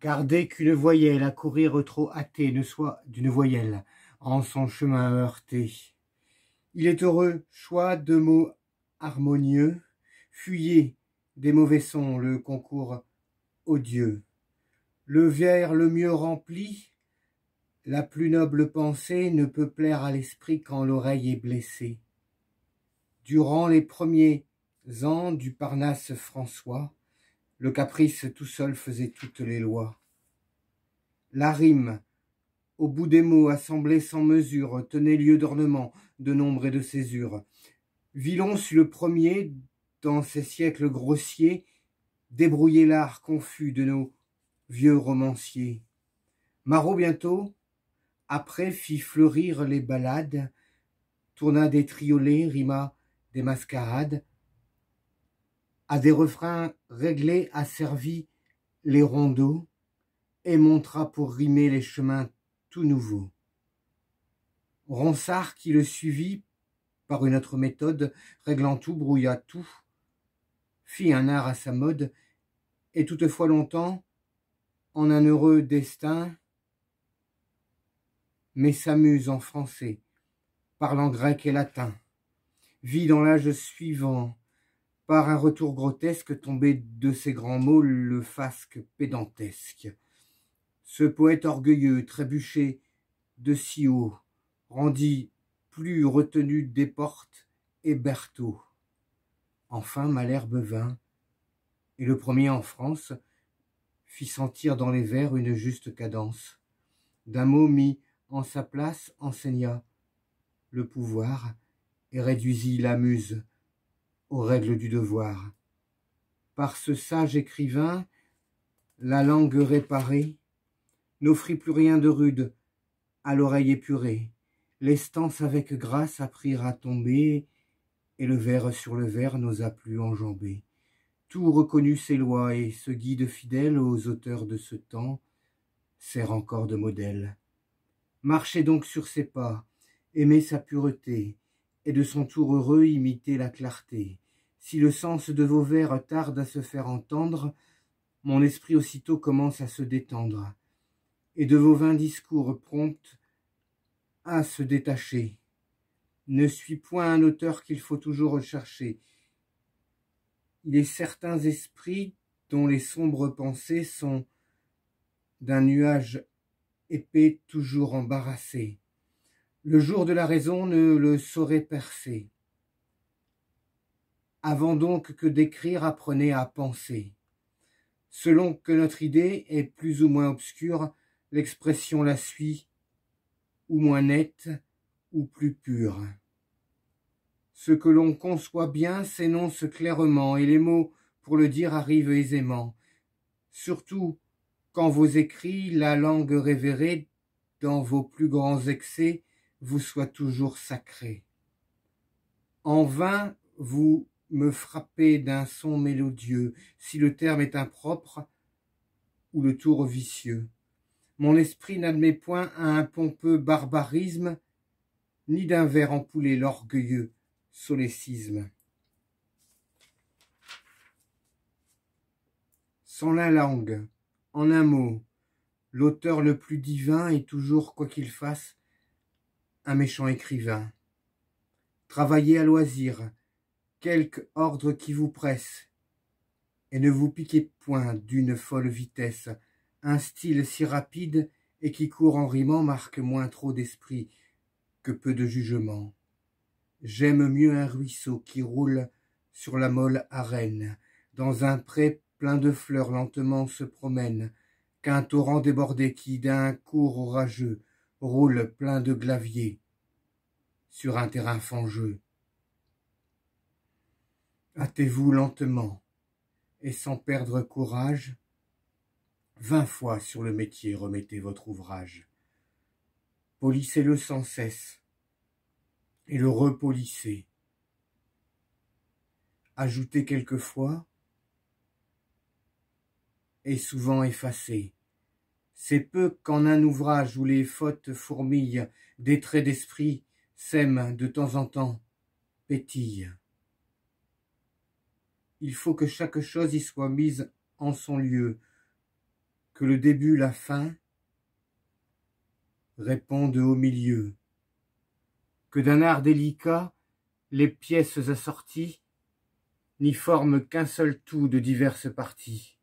car dès qu'une voyelle à courir trop hâtée ne soit d'une voyelle en son chemin heurté. Il est heureux, choix de mots harmonieux, fuyez des mauvais sons le concours odieux. Le vers le mieux rempli, la plus noble pensée ne peut plaire à l'esprit quand l'oreille est blessée. Durant les premiers ans du Parnasse François, le caprice tout seul faisait toutes les lois. La rime, au bout des mots assemblés sans mesure, tenait lieu d'ornement, de nombre et de césure. Villon sut le premier, dans ces siècles grossiers, débrouiller l'art confus de nos vieux romanciers. Marot bientôt, après, fit fleurir les ballades, tourna des triolets, rima des mascarades, à des refrains réglés asservit les rondeaux, et montra pour rimer les chemins tout nouveaux. Ronsard, qui le suivit par une autre méthode, réglant tout, brouilla tout, fit un art à sa mode, et toutefois longtemps, en un heureux destin, mais s'amuse en français, parlant grec et latin, vit dans l'âge suivant, par un retour grotesque, tomber de ces grands mots le fasque pédantesque. Ce poète orgueilleux, trébuché de si haut, rendit plus retenu Desportes et Berthaud. Enfin Malherbe vint, et le premier en France fit sentir dans les vers une juste cadence. D'un mot mis en sa place enseigna le pouvoir et réduisit la muse aux règles du devoir. Par ce sage écrivain, la langue réparée n'offrit plus rien de rude à l'oreille épurée. Les stances avec grâce apprirent à tomber, et le vers sur le vers n'osa plus enjamber. Tout reconnut ses lois, et ce guide fidèle aux auteurs de ce temps sert encore de modèle. Marchez donc sur ses pas, aimez sa pureté, et de son tour heureux imitez la clarté. Si le sens de vos vers tarde à se faire entendre, mon esprit aussitôt commence à se détendre, et de vos vains discours prompte à se détacher. Ne suis point un auteur qu'il faut toujours rechercher. Il est certains esprits dont les sombres pensées sont d'un nuage épais toujours embarrassé. Le jour de la raison ne le saurait percer. Avant donc que d'écrire, apprenez à penser. Selon que notre idée est plus ou moins obscure, l'expression la suit, ou moins nette, ou plus pure. Ce que l'on conçoit bien s'énonce clairement, et les mots pour le dire arrivent aisément. Surtout quand vos écrits, la langue révérée, dans vos plus grands excès, vous soit toujours sacrée. En vain, vous me frappez d'un son mélodieux, si le terme est impropre ou le tour vicieux. Mon esprit n'admet point à un pompeux barbarisme, ni d'un vers empoulé l'orgueilleux solécisme. Sans la langue, en un mot, l'auteur le plus divin est toujours, quoi qu'il fasse, un méchant écrivain. Travaillez à loisir, quelque ordre qui vous presse, et ne vous piquez point d'une folle vitesse. Un style si rapide et qui court en rimant marque moins trop d'esprit que peu de jugement. J'aime mieux un ruisseau qui roule sur la molle arène, dans un pré plein de fleurs lentement se promène, qu'un torrent débordé qui d'un cours orageux roule plein de glaviers sur un terrain fangeux. Hâtez-vous lentement, et sans perdre courage, 20 fois sur le métier remettez votre ouvrage. Polissez-le sans cesse, et le repolissez. Ajoutez quelquefois, et souvent effacez. C'est peu qu'en un ouvrage où les fautes fourmillent, des traits d'esprit sèment de temps en temps, pétillent. Il faut que chaque chose y soit mise en son lieu, que que le début, la fin répondent au milieu, que d'un art délicat, les pièces assorties n'y forment qu'un seul tout de diverses parties.